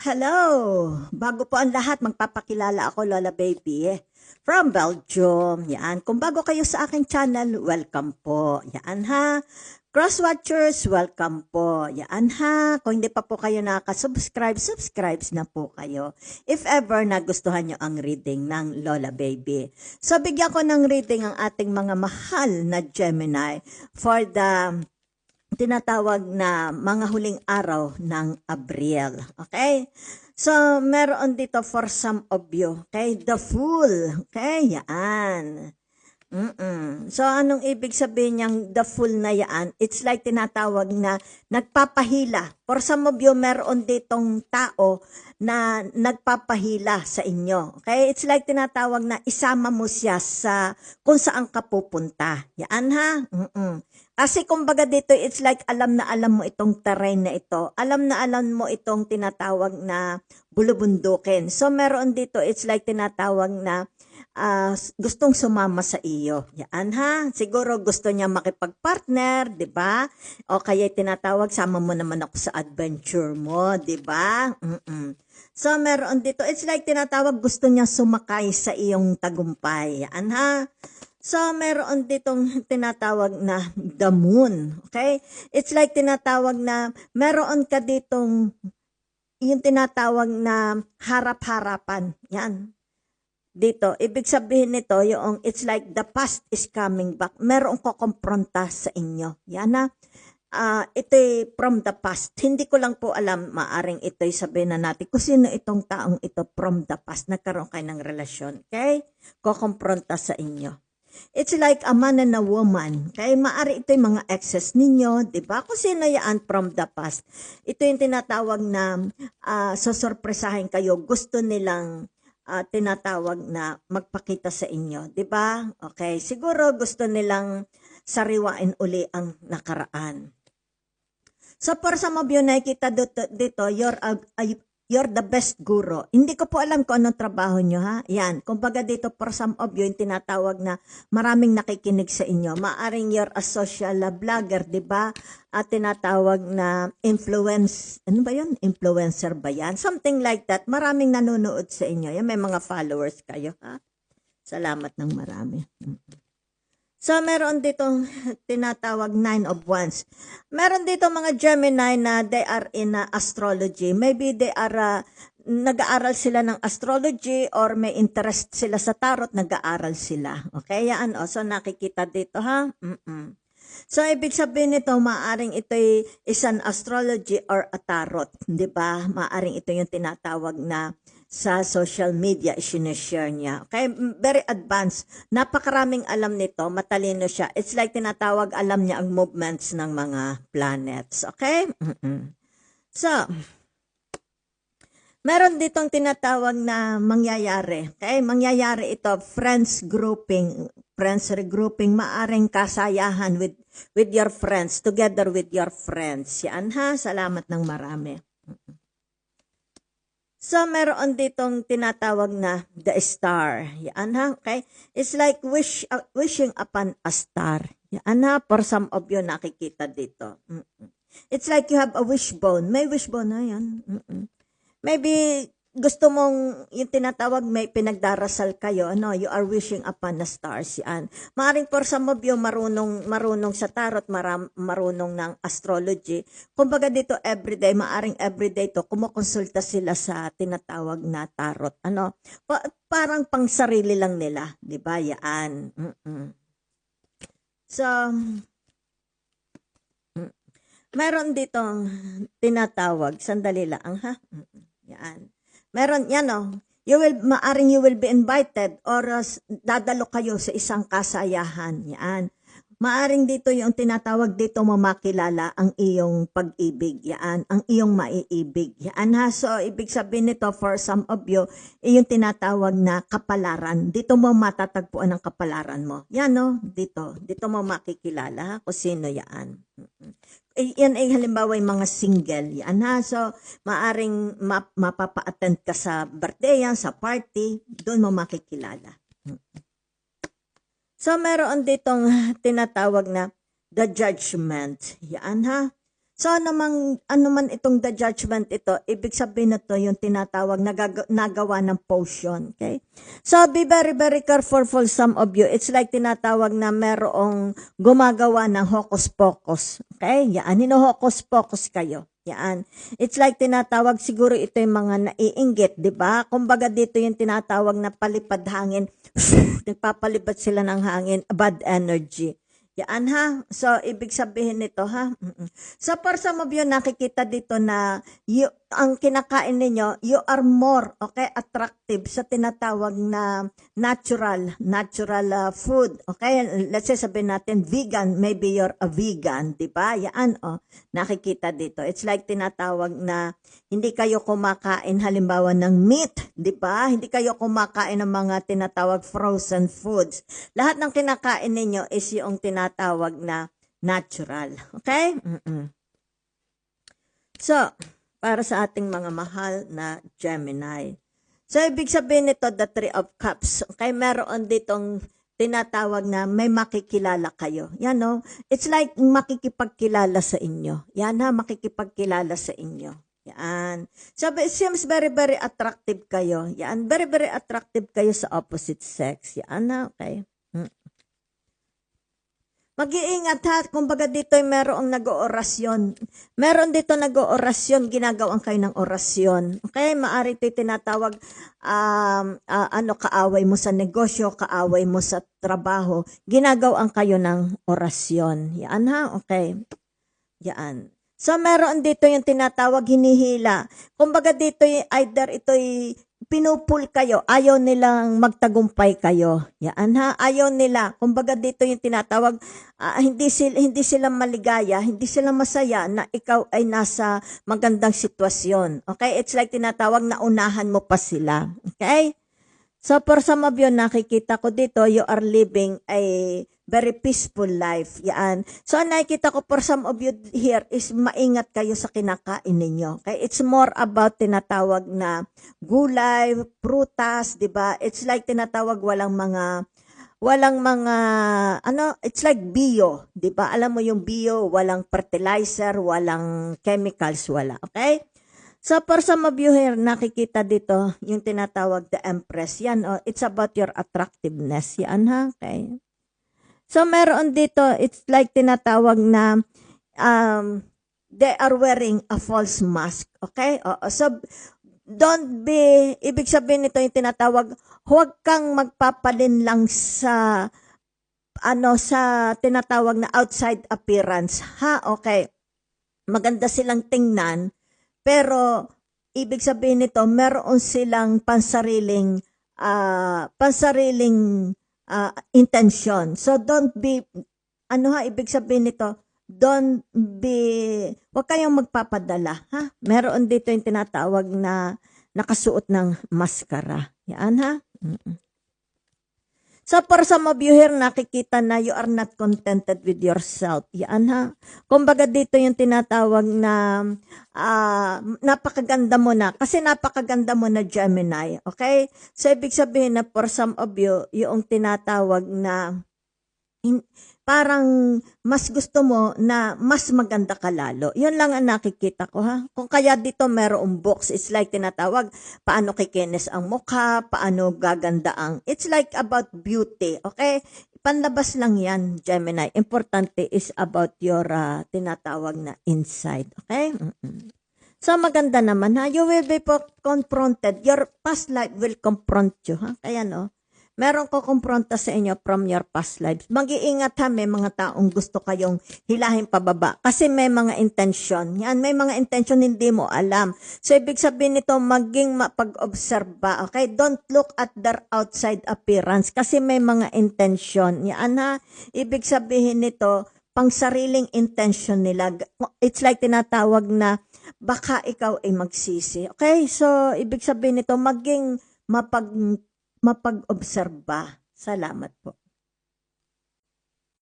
Hello! Bago po ang lahat, magpapakilala ako, Lola Baby. From Belgium. Yan. Kung bago kayo sa aking channel, welcome po. Yan ha. Crosswatchers, welcome po. Yan ha. Kung hindi pa po kayo nakaka-subscribe, subscribe na po kayo. If ever nagustuhan nyo ang reading ng Lola Baby. So, bigyan ko ng reading ang ating mga mahal na Gemini for the tinatawag na mga huling araw ng Abril. Okay? So, meron dito for some of you. Okay? The Fool. Okay? Yan. So, anong ibig sabihin niyang the Fool na yan? It's like tinatawag na nagpapahila. For some of you, meron ditong tao na nagpapahila sa inyo. Okay? It's like tinatawag na isama mo siya sa kung saan ka pupunta. Yan ha? Kasi kumbaga dito, it's like alam na alam mo itong terrain na ito. Alam na alam mo itong tinatawag na bulubundukin. So, meron dito, it's like tinatawag na gustong sumama sa iyo. Yan ha. Siguro gusto niya makipag-partner, di ba? O kaya tinatawag, sama mo naman ako sa adventure mo, di ba? So, meron dito, it's like tinatawag, gusto niya sumakay sa iyong tagumpay. Yan ha. So, meron ditong tinatawag na the moon. Okay? It's like tinatawag na meron ka ditong yung tinatawag na harap-harapan. Yan. Dito, ibig sabihin nito, yung it's like the past is coming back. Meron ko kumpronta sa inyo. Yan na. Ito'y from the past. Hindi ko lang po alam, maaring ito'y sabihin na natin kung sino itong taong ito from the past. Nagkaroon kayo ng relasyon. Okay? Kukumpronta sa inyo. It's like a man and a woman. Kaya maari ito yung mga exes ninyo, di ba? Kung sino yan from the past. Ito yung tinatawag na sasorpresahin kayo. Gusto nilang tinatawag na magpakita sa inyo, di ba? Okay, siguro gusto nilang sariwain uli ang nakaraan. So, for some of you, nakikita dito, you're the best guro. Hindi ko po alam kung anong trabaho nyo, ha? Yan. Kumbaga dito, for some of you, yung tinatawag na maraming nakikinig sa inyo. Maaring you're a social vlogger, di ba? At tinatawag na ano ba yun? Influencer ba yan? Something like that. Maraming nanonood sa inyo. Yan, may mga followers kayo, ha? Salamat ng marami. So, meron ditong tinatawag 9 of Wands. Meron dito mga Gemini na they are in astrology. Maybe they are, nag-aaral sila ng astrology or may interest sila sa tarot, nag-aaral sila. Okay, yan. So, nakikita dito, ha? So, ibig sabihin nito, maaring ito'y isang astrology or a tarot. Di ba? Maaring ito yung tinatawag na sa social media, isinashare niya. Okay? Very advanced. Napakaraming alam nito. Matalino siya. It's like tinatawag, alam niya ang movements ng mga planets. Okay? So, meron ditong tinatawag na mangyayari. Okay? Mangyayari ito, friends regrouping, maaring kasayahan with your friends, together with your friends. Yan ha, salamat ng marami. So, meron ditong tinatawag na the star. Yan ha, okay? It's like wishing upon a star. Yan ha, for some of you nakikita dito. It's like you have a wishbone. May wishbone na yan. Maybe gusto mong yung tinatawag may pinagdarasal kayo, no? You are wishing upon the stars. Yan. Maaring for some of you marunong sa tarot, marunong ng astrology. Kumbaga dito everyday, maaring everyday to, kumukonsulta sila sa tinatawag na tarot. Ano? Parang pang sarili lang nila. Di ba? Yan. So, meron ditong tinatawag. Sandali lang, ha? Yan. Meron yan, maaring you will be invited or dadalo kayo sa isang kasayahan. Yan. Maaring dito yung tinatawag dito mo makilala ang iyong pag-ibig. Yan. Ang iyong maiibig. Yan ha. So, ibig sabihin nito for some of you, yung tinatawag na kapalaran. Dito mo matatagpuan ang kapalaran mo. Yan dito. Dito mo makikilala ha, kung sino yan. Yan ay halimbawa yung mga single. Yan ha. So, maaring mapapa-attend ka sa birthday yan, sa party. Doon mo makikilala. So, meron ditong tinatawag na the judgment. Yan ha. So, ano man itong the judgment ito, ibig sabihin na to yung tinatawag na nagawa ng potion. Okay? So, be very, very careful for some of you. It's like tinatawag na merong gumagawa ng hocus pocus. Okay? Yan, hino-hocus pocus kayo. Yan. It's like tinatawag, siguro ito yung mga naiinggit, di ba? Kumbaga dito yung tinatawag na palipad hangin. Nagpapalipad sila ng hangin, bad energy. Yan ha. So, ibig sabihin nito ha. So, for some of you, nakikita dito na ang kinakain ninyo, you are more, okay, attractive sa tinatawag na natural food. Okay? Let's say sabihin natin vegan, maybe you're a vegan, di ba? Yan, nakikita dito. It's like tinatawag na hindi kayo kumakain halimbawa ng meat, di ba? Hindi kayo kumakain ng mga tinatawag frozen foods. Lahat ng kinakain ninyo is yung tinatawag na natural. Okay? So, para sa ating mga mahal na Gemini. So, ibig sabihin nito, the Three of Cups. Okay, meron ditong tinatawag na may makikilala kayo. Yan, no? It's like makikipagkilala sa inyo. Yan ha, makikipagkilala sa inyo. Yan. So, it seems very, very attractive kayo. Yan, very, very attractive kayo sa opposite sex. Yan ha, okay. Mag-iingat ha, kumbaga dito ay merong nag-oorasyon. Meron dito nag-oorasyon, ginagawang kayo ng orasyon. Okay, maari ito tinatawag, kaaway mo sa negosyo, kaaway mo sa trabaho, ginagawang kayo ng orasyon. Yan ha, okay. Yan. So, meron dito yung tinatawag hinihila. Kumbaga dito, either ito'y pinupul kayo, ayaw nilang magtagumpay kayo. Yan ha, ayaw nila. Kumbaga dito yung tinatawag, hindi sila maligaya, hindi sila masaya na ikaw ay nasa magandang sitwasyon. Okay? It's like tinatawag na unahan mo pa sila. Okay? So, for some of you, nakikita ko dito, you are living a very peaceful life. Yan. So, nakikita ko for some of you here is maingat kayo sa kinakain ninyo. Okay? It's more about tinatawag na gulay, prutas, di ba? It's like tinatawag walang mga, it's like bio, di ba? Alam mo yung bio, walang fertilizer, walang chemicals, wala. Okay? So, for some of you here, nakikita dito yung tinatawag the Empress. Yan, it's about your attractiveness. Yan, ha? Okay. So, meron dito, it's like tinatawag na they are wearing a false mask. Okay? So, don't be, ibig sabihin nito yung tinatawag, huwag kang magpapalin lang sa, sa tinatawag na outside appearance. Ha? Okay. Maganda silang tingnan, pero ibig sabihin nito, meron silang pansariling intention. So don't be, ibig sabihin nito, huwag kayong magpapadala. Ha? Meron dito yung tinatawag na nakasuot ng maskara. Yan ha? So, for some of you here, nakikita na you are not contented with yourself. Yan ha. Kumbaga dito yung tinatawag na napakaganda mo na. Kasi napakaganda mo na Gemini. Okay? So, ibig sabihin na for some of you, yung tinatawag na parang mas gusto mo na mas maganda ka lalo. Yun lang ang nakikita ko ha. Kung kaya dito merong box, it's like tinatawag, paano kikinis ang mukha, paano gaganda ang, it's like about beauty, okay? Panlabas lang yan, Gemini. Importante is about your tinatawag na inside, okay? So maganda naman ha. You will be confronted. Your past life will confront you ha. Kaya no, meron ko kumpronta sa inyo from your past lives. Mag-iingat ha, may mga taong gusto kayong hilahin pababa. Kasi may mga intention. Yan, may mga intention hindi mo alam. So, ibig sabihin nito, maging mapag-obserba. Okay? Don't look at their outside appearance. Kasi may mga intention. Yan ha, ibig sabihin nito, pang sariling intention nila. It's like tinatawag na, baka ikaw ay magsisi. Okay? So, ibig sabihin nito, maging mapag-obserba. Salamat po.